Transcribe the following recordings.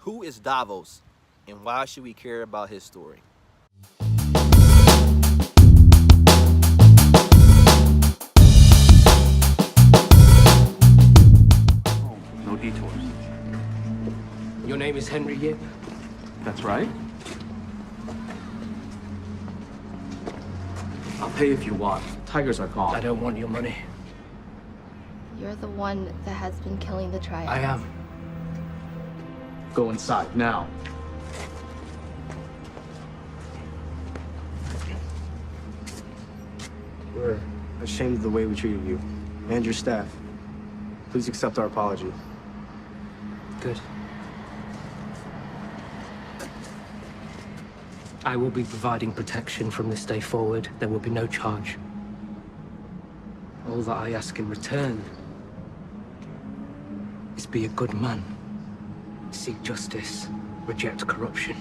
Who is Davos, and why should we care about his story? Oh, no detours. Your name is Henry Yip? That's right. I'll pay if you want. Tigers are gone. I don't want your money. You're the one that has been killing the triad. I am. Go inside, now. We're ashamed of the way we treated you and your staff. Please accept our apology. Good. I will be providing protection from this day forward. There will be no charge. All that I ask in return is be a good man. Seek justice. Reject corruption.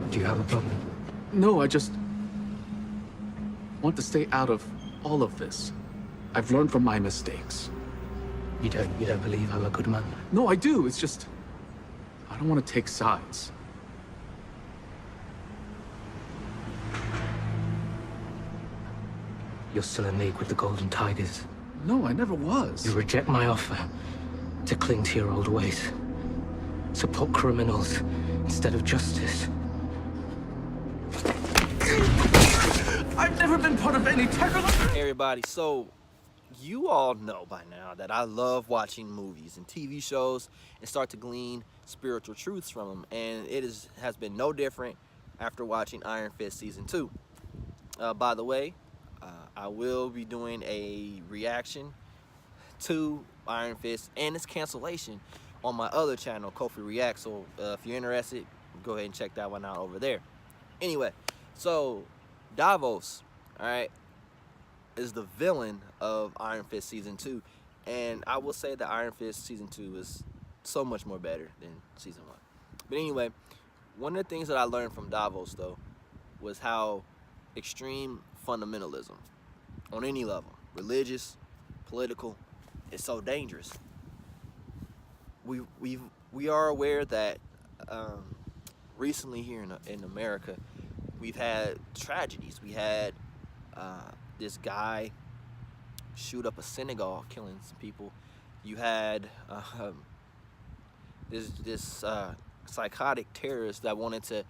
Do you have a problem? No, I just want to stay out of all of this. I've learned from my mistakes. You don't believe I'm a good man? No, I do. It's just I don't want to take sides. You're still in league with the Golden Tigers. No, I never was. You reject my offer to cling to your old ways. Support criminals instead of justice. I've never been part of any terror. Hey everybody, so you all know by now that I love watching movies and TV shows and start to glean spiritual truths from them, and it has been no different after watching Iron Fist Season 2. By the way, I will be doing a reaction to Iron Fist and its cancellation on my other channel, Kofi Reacts, so if you're interested, go ahead and check that one out over there. Anyway, so Davos, alright, is the villain of Iron Fist Season 2, and I will say that Iron Fist Season 2 is so much more better than Season 1. But anyway, one of the things that I learned from Davos, though, was how extreme fundamentalism, on any level, religious, political, is so dangerous. We are aware that recently here in America, we've had tragedies. We had this guy shoot up a synagogue, killing some people. You had this psychotic terrorist that wanted to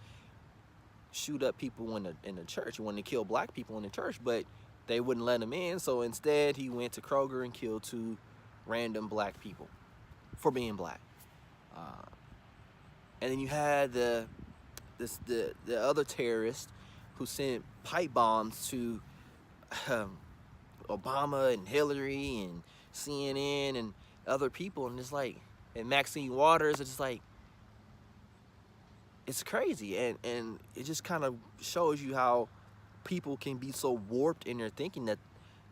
shoot up people in the church. He wanted to kill black people in the church, but they wouldn't let him in. So instead, he went to Kroger and killed 2 random black people for being black. And then you had the other terrorist who sent pipe bombs to Obama and Hillary and CNN and other people, and it's like, and Maxine Waters, it's like, it's crazy, and it just kind of shows you how people can be so warped in their thinking that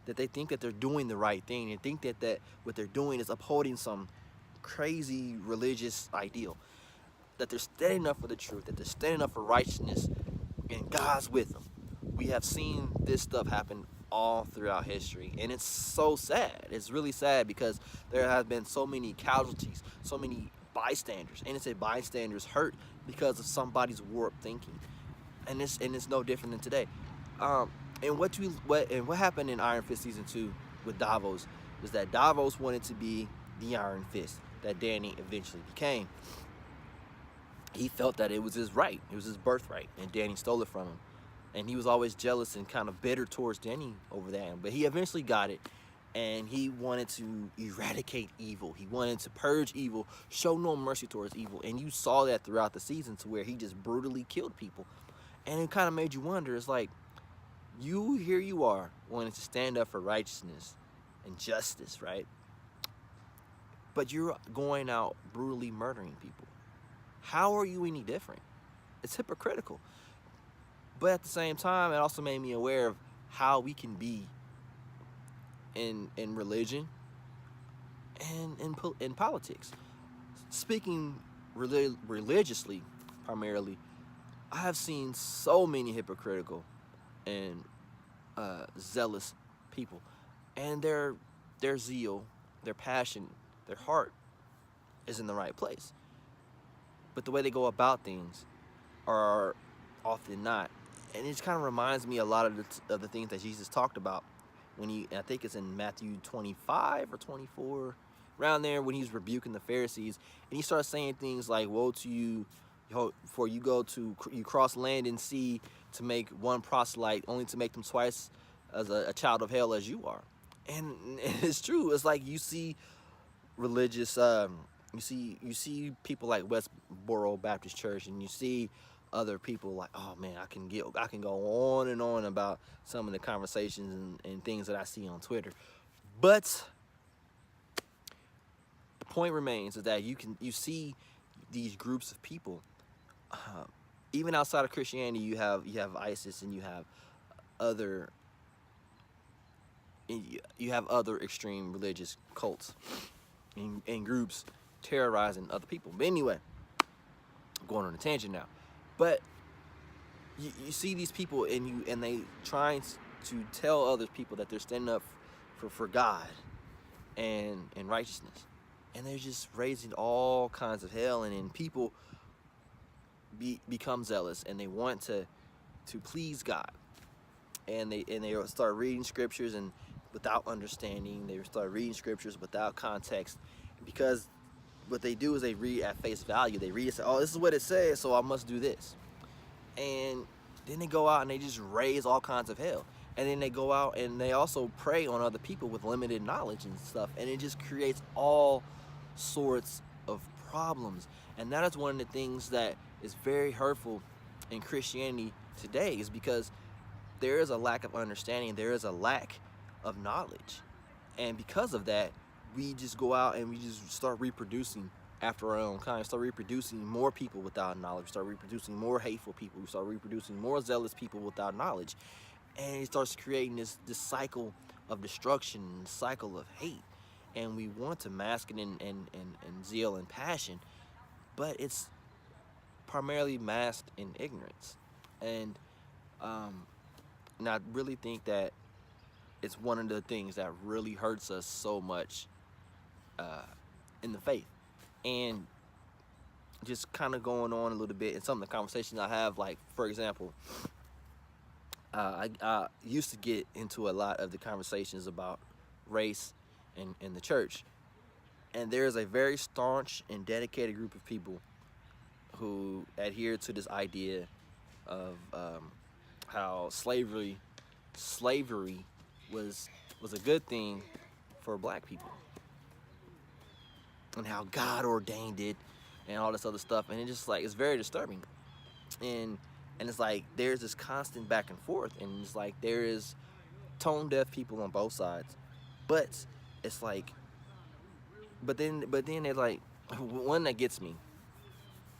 they think that they're doing the right thing, and think that what they're doing is upholding some crazy religious ideal, that they're standing up for the truth, that they're standing up for righteousness, and God's with them. We have seen this stuff happen all throughout history, and it's so sad. It's really sad because there have been so many casualties, so many bystanders, innocent bystanders hurt because of somebody's warped thinking, and it's no different than today. And what happened in Iron Fist Season 2 with Davos was that Davos wanted to be the Iron Fist that Danny eventually became. He felt that it was his right, it was his birthright, and Danny stole it from him. And he was always jealous and kind of bitter towards Danny over that. But he eventually got it, and he wanted to eradicate evil. He wanted to purge evil, show no mercy towards evil. And you saw that throughout the season, to where he just brutally killed people. And it kind of made you wonder, it's like, here you are, wanting to stand up for righteousness and justice, right? But you're going out brutally murdering people. How are you any different? It's hypocritical. But at the same time, it also made me aware of how we can be in religion and in politics. Speaking religiously, primarily, I have seen so many hypocritical and zealous people, and they're their zeal, their passion, their heart is in the right place. But the way they go about things are often not. And it just kind of reminds me a lot of the things that Jesus talked about when I think it's in Matthew 25 or 24, around there, when he's rebuking the Pharisees. And he starts saying things like, woe to you, for you cross land and sea to make one proselyte, only to make them twice as a child of hell as you are. And it's true. It's like you see religious, you see people like Westboro Baptist Church, and you see other people like, oh man, I can go on and on about some of the conversations and things that I see on Twitter. But the point remains is that you see these groups of people, even outside of Christianity. You have ISIS, and you have other extreme religious cults and groups terrorizing other people. But anyway, I'm going on a tangent now. But you see these people, and they trying to tell other people that they're standing up for God and righteousness, and they're just raising all kinds of hell, and then people become zealous, and they want to please God, and they start reading scriptures and without understanding. They start reading scriptures without context, because what they do is they read at face value. They read and say, oh, this is what it says, so I must do this. And then they go out and they just raise all kinds of hell. And then they go out and they also prey on other people with limited knowledge and stuff. And it just creates all sorts of problems. And that is one of the things that is very hurtful in Christianity today, is because there is a lack of understanding. There is a lack of knowledge. And because of that, we just go out and we just start reproducing after our own kind. Start reproducing more people without knowledge. Start reproducing more hateful people. We start reproducing more zealous people without knowledge. And it starts creating this cycle of destruction, cycle of hate. And we want to mask it in zeal and passion, but it's primarily masked in ignorance. And I really think that it's one of the things that really hurts us so much in the faith. And just kind of going on a little bit in some of the conversations I have, like, for example, I used to get into a lot of the conversations about race in the church. And there's a very staunch and dedicated group of people who adhere to this idea of how slavery was a good thing for black people, and how God ordained it and all this other stuff. And it's just like, it's very disturbing. And it's like there's this constant back and forth, and it's like there is tone deaf people on both sides. But it's like, but then they're like, one that gets me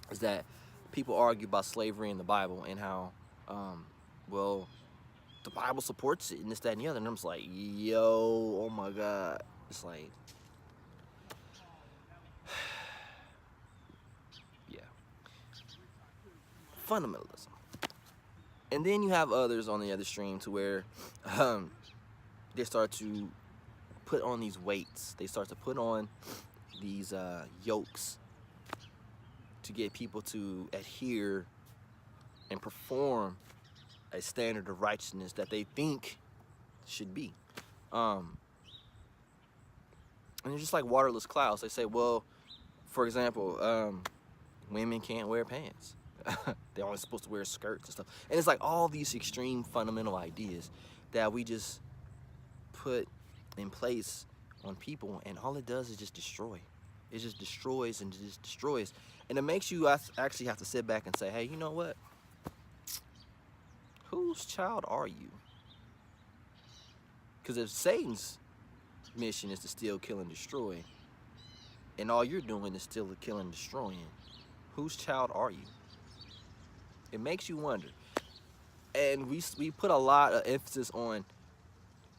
is that people argue about slavery in the Bible and how, well, the Bible supports it and this, that, and the other. And I'm just like, yo, oh my God. It's like, yeah. Fundamentalism. And then you have others on the other stream to where they start to put on these weights. They start to put on these yokes to get people to adhere and perform a standard of righteousness that they think should be. And it's just like waterless clouds. They say, well, for example, women can't wear pants. They're only supposed to wear skirts and stuff. And it's like all these extreme fundamental ideas that we just put in place on people, and all it does is just destroy. It just destroys and just destroys. And it makes you actually have to sit back and say, hey, you know what? Whose child are you? Because if Satan's mission is to steal, kill, and destroy, and all you're doing is still killing and destroying, whose child are you? It makes you wonder. And we put a lot of emphasis on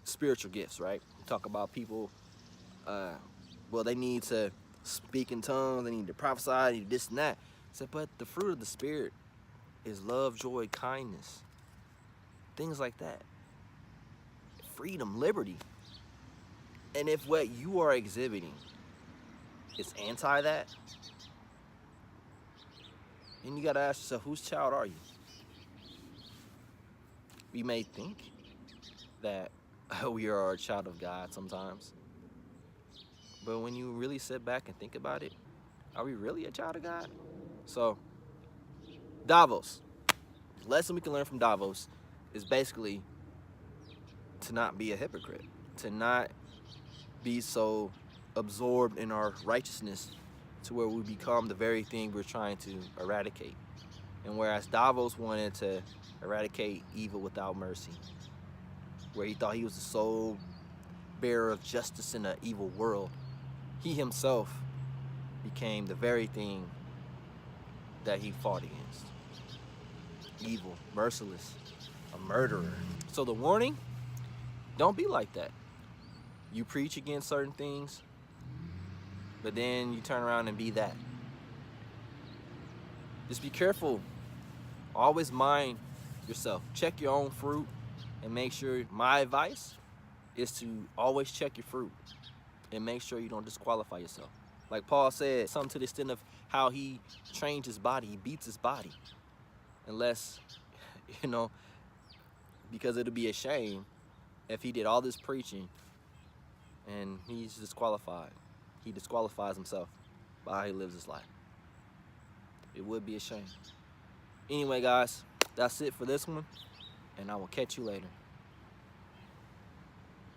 spiritual gifts, right? We talk about people, well, they need to speak in tongues, they need to prophesy, they need this and that. So, but the fruit of the Spirit is love, joy, kindness, things like that. Freedom, liberty. And if what you are exhibiting is anti that, then you gotta ask yourself, whose child are you? We may think that we are a child of God sometimes, but when you really sit back and think about it, are we really a child of God? So, Davos, the lesson we can learn from Davos is basically to not be a hypocrite, to not be so absorbed in our righteousness to where we become the very thing we're trying to eradicate. And whereas Davos wanted to eradicate evil without mercy, where he thought he was the sole bearer of justice in an evil world, he himself became the very thing that he fought against. Evil, merciless, a murderer. So the warning, don't be like that. You preach against certain things, but then you turn around and be that. Just be careful. Always mind yourself. Check your own fruit and make sure, my advice is to always check your fruit and make sure you don't disqualify yourself. Like Paul said, something to the extent of how he trains his body, he beats his body. Unless, because it'll be a shame if he did all this preaching and he's disqualified. He disqualifies himself by how he lives his life. It would be a shame. Anyway, guys, that's it for this one, and I will catch you later.